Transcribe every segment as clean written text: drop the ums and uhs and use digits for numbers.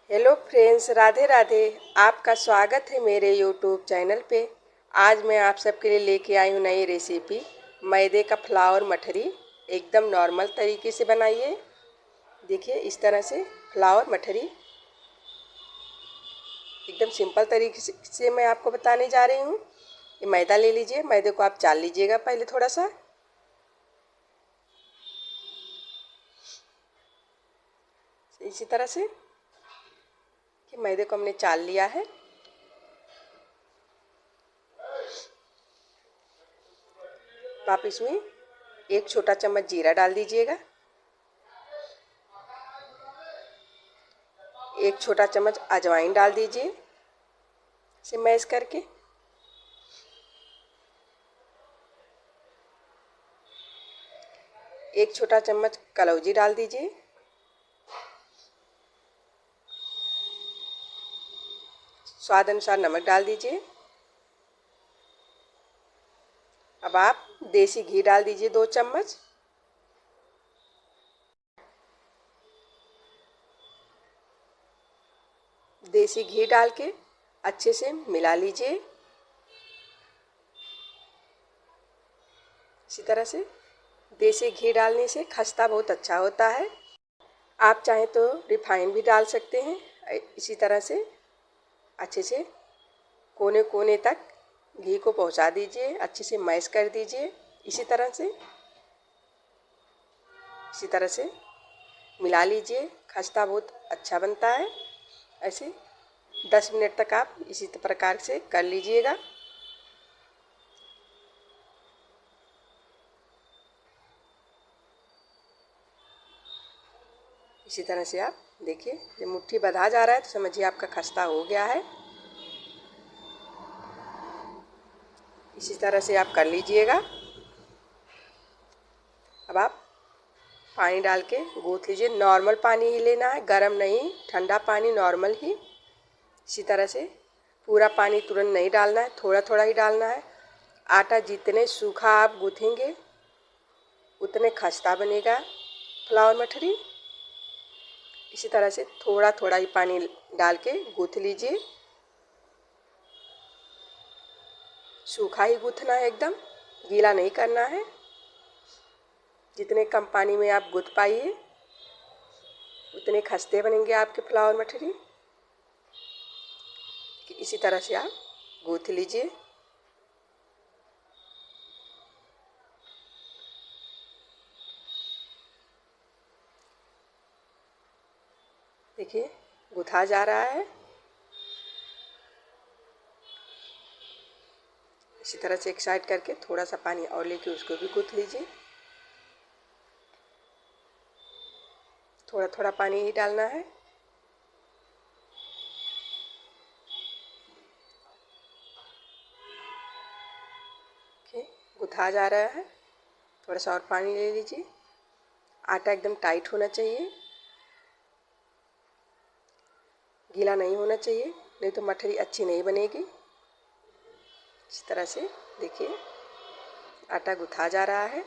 Hello friends, Radhe Radhe. आपका स्वागत है मेरे यूट्यूब चैनल पे। आज मैं आप सबके लिए लेके आई हूँ नई रेसिपी, मैदे का फ्लावर मठरी। एकदम नॉर्मल तरीके से बनाइए। देखिए इस तरह से फ्लावर मठरी एकदम सिंपल तरीके से मैं आपको बताने जा रही हूँ। ये मैदा ले लीजिए, मैदे को आप चाल लीजिएगा पहले थोड़ा सा। इसी तरह से कि मैदे को हमने चाल लिया है। आप इसमें एक छोटा चम्मच जीरा डाल दीजिएगा, एक छोटा चम्मच अजवाइन डाल दीजिए इसे मैश करके। एक छोटा चम्मच कलौंजी डाल दीजिए। स्वाद अनुसार नमक डाल दीजिए। अब आप देसी घी डाल दीजिए 2 चम्मच। देसी घी डाल के अच्छे से मिला लीजिए। इसी तरह से देसी घी डालने से खस्ता बहुत अच्छा होता है। आप चाहें तो रिफाइन भी डाल सकते हैं। इसी तरह से अच्छे से कोने कोने तक घी को पहुंचा दीजिए, अच्छे से मैश कर दीजिए। इसी तरह से मिला लीजिए। खस्ता बहुत अच्छा बनता है। ऐसे 10 मिनट तक आप इसी प्रकार से कर लीजिएगा। इसी तरह से आप देखिए, जब मुट्ठी बंधा जा रहा है तो समझिए आपका खस्ता हो गया है। इसी तरह से आप कर लीजिएगा। अब आप पानी डाल के गूँथ लीजिए। नॉर्मल पानी ही लेना है, गरम नहीं, ठंडा पानी, नॉर्मल ही। इसी तरह से पूरा पानी तुरंत नहीं डालना है, थोड़ा थोड़ा ही डालना है। आटा जितने सूखा आप गूँथेंगे उतने खस्ता बनेगा फ्लावर मठरी। इसी तरह से थोड़ा थोड़ा ही पानी डाल के गूँथ लीजिए। सूखा ही गूँथना है, एकदम गीला नहीं करना है। जितने कम पानी में आप गूँथ पाइए उतने खस्ते बनेंगे आपके फ्लावर मठरी। इसी तरह से आप गूँथ लीजिए। देखिए गूँथा जा रहा है। इसी तरह से एक साइड करके थोड़ा सा पानी और लेके उसको भी गूँथ लीजिए। थोड़ा थोड़ा पानी ही डालना है। गूँथा जा रहा है। थोड़ा सा और पानी ले लीजिए। आटा एकदम टाइट होना चाहिए, गीला नहीं होना चाहिए, नहीं तो मठरी अच्छी नहीं बनेगी। इस तरह से देखिए आटा गूँथा जा रहा है।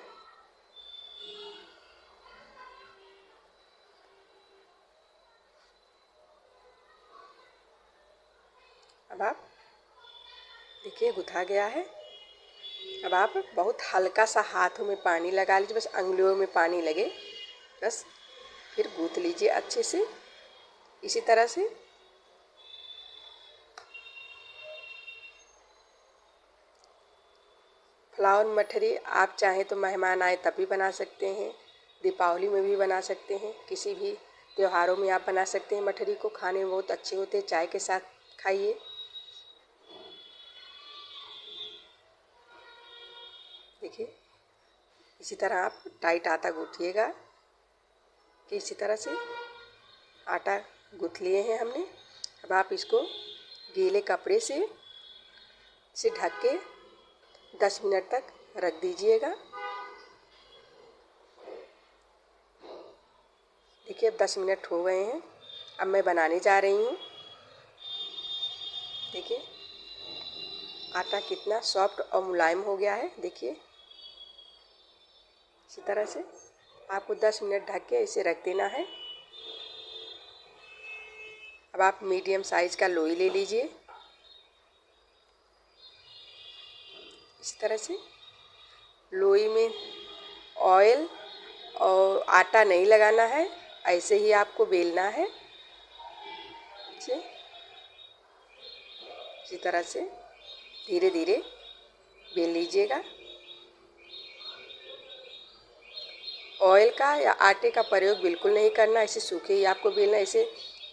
अब आप देखिए गूँथा गया है। अब आप बहुत हल्का सा हाथों में पानी लगा लीजिए, बस अंगुलियों में पानी लगे बस। फिर गूँथ लीजिए अच्छे से। इसी तरह से फ्लावर मठरी आप चाहें तो मेहमान आए तब भी बना सकते हैं, दीपावली में भी बना सकते हैं, किसी भी त्योहारों में आप बना सकते हैं। मठरी को खाने में बहुत अच्छे होते हैं, चाय के साथ खाइए। देखिए इसी तरह आप टाइट आटा गूँथिएगा कि इसी तरह से आटा गूँथ लिए हैं हमने। अब आप इसको गीले कपड़े से ढक के 10 मिनट तक रख दीजिएगा। देखिए अब 10 मिनट हो गए हैं। अब मैं बनाने जा रही हूँ। देखिए आटा कितना सॉफ्ट और मुलायम हो गया है। देखिए इसी तरह से आपको 10 मिनट ढक के इसे रख देना है। अब आप मीडियम साइज़ का लोई ले लीजिए। इस तरह से लोई में ऑयल और आटा नहीं लगाना है, ऐसे ही आपको बेलना है। इसी तरह से धीरे धीरे बेल लीजिएगा। ऑयल का या आटे का प्रयोग बिल्कुल नहीं करना, ऐसे सूखे ही आपको बेलना। ऐसे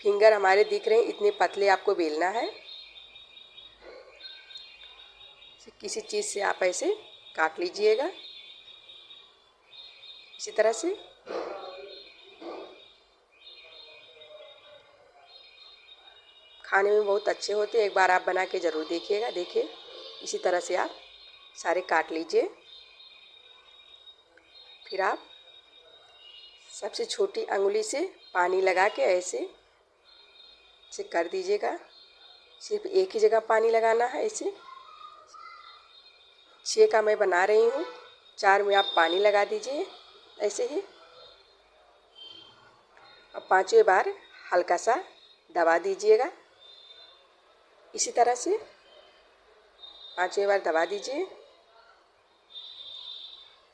फिंगर हमारे दिख रहे हैं, इतने पतले आपको बेलना है। किसी चीज़ से आप ऐसे काट लीजिएगा। इसी तरह से खाने में बहुत अच्छे होते हैं, एक बार आप बना के ज़रूर देखिएगा। देखिए इसी तरह से आप सारे काट लीजिए। फिर आप सबसे छोटी अंगुली से पानी लगा के ऐसे कर दीजिएगा। सिर्फ एक ही जगह पानी लगाना है। ऐसे 6 का मैं बना रही हूँ, 4 में आप पानी लगा दीजिए ऐसे ही। अब 5वें बार हल्का सा दबा दीजिएगा। इसी तरह से 5वें बार दबा दीजिए।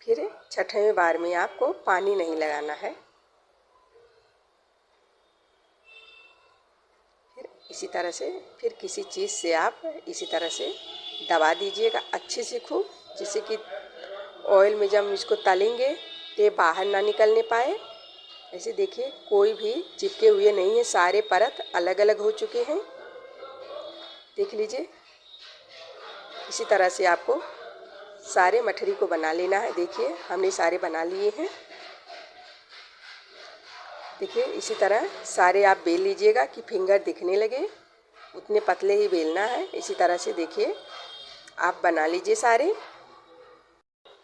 फिर 6वें बार में आपको पानी नहीं लगाना है। फिर इसी तरह से फिर किसी चीज़ से आप इसी तरह से दबा दीजिएगा अच्छे से खूब, जिससे कि ऑयल में जब इसको तलेंगे तो बाहर ना निकलने पाए। ऐसे देखिए कोई भी चिपके हुए नहीं है, सारे परत अलग अलग हो चुके हैं। देख लीजिए इसी तरह से आपको सारे मठरी को बना लेना है। देखिए हमने सारे बना लिए हैं। देखिए इसी तरह सारे आप बेल लीजिएगा कि फिंगर दिखने लगे, उतने पतले ही बेलना है। इसी तरह से देखिए आप बना लीजिए सारे।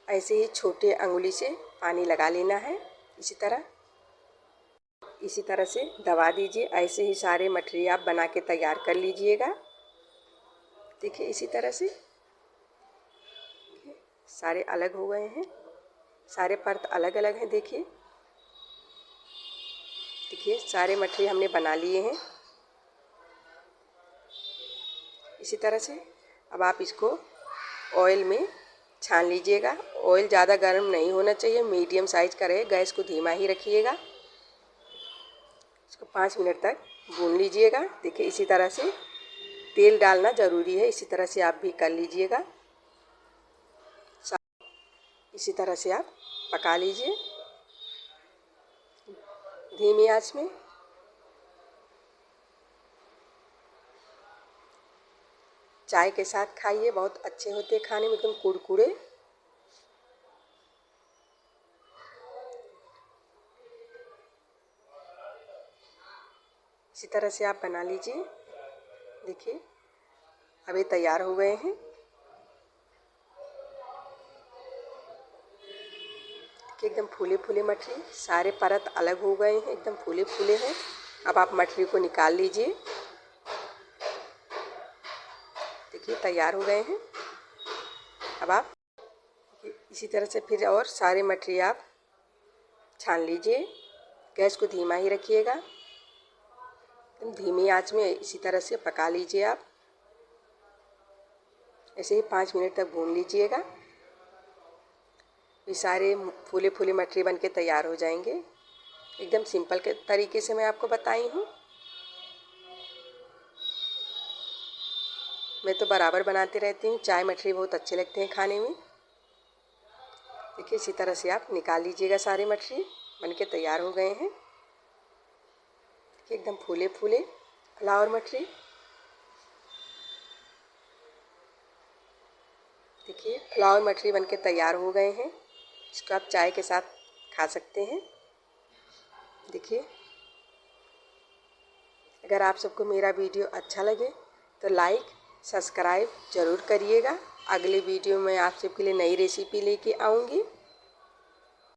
ऐसे ही छोटे अंगुली से पानी लगा लेना है। इसी तरह से दबा दीजिए। ऐसे ही सारे मठरी आप बना के तैयार कर लीजिएगा। देखिए इसी तरह से सारे अलग हो गए हैं, सारे परत अलग अलग हैं। देखिए सारे मठरी हमने बना लिए हैं। इसी तरह से अब आप इसको ऑयल में छान लीजिएगा। ऑयल ज़्यादा गर्म नहीं होना चाहिए, मीडियम साइज़ का रहे। गैस को धीमा ही रखिएगा। इसको 5 मिनट तक भून लीजिएगा। देखिए इसी तरह से तेल डालना ज़रूरी है। इसी तरह से आप भी कर लीजिएगा। इसी तरह से आप पका लीजिए धीमी आंच में। चाय के साथ खाइए, बहुत अच्छे होते हैं खाने में, एकदम कुरकुरे। इसी तरह से आप बना लीजिए। देखिए अब ये तैयार हो गए हैं। एकदम फूले फूले मठरी, सारे परत अलग हो गए हैं, एकदम फूले फूले हैं। अब आप मठरी को निकाल लीजिए। देखिए तैयार हो गए हैं। अब आप इसी तरह से फिर और सारे मठरी आप छान लीजिए। गैस को धीमा ही रखिएगा, धीमी आंच में इसी तरह से पका लीजिए आप। ऐसे ही 5 मिनट तक भून लीजिएगा। ये सारे फूले फूले मठरी बन के तैयार हो जाएंगे। एकदम सिंपल के तरीके से मैं आपको बताई हूँ। मैं तो बराबर बनाते रहती हूँ। चाय मठरी बहुत अच्छे लगते हैं खाने में। देखिए इसी तरह से आप निकाल लीजिएगा। सारे मठरी बन के तैयार हो गए हैं। एकदम फूले फूले फ्लावर मठरी। देखिए फ्लावर मठरी बनके तैयार हो गए हैं। इसको आप चाय के साथ खा सकते हैं। देखिए अगर आप सबको मेरा वीडियो अच्छा लगे तो लाइक सब्सक्राइब ज़रूर करिएगा। अगले वीडियो में आप सबके लिए नई रेसिपी लेके आऊँगी।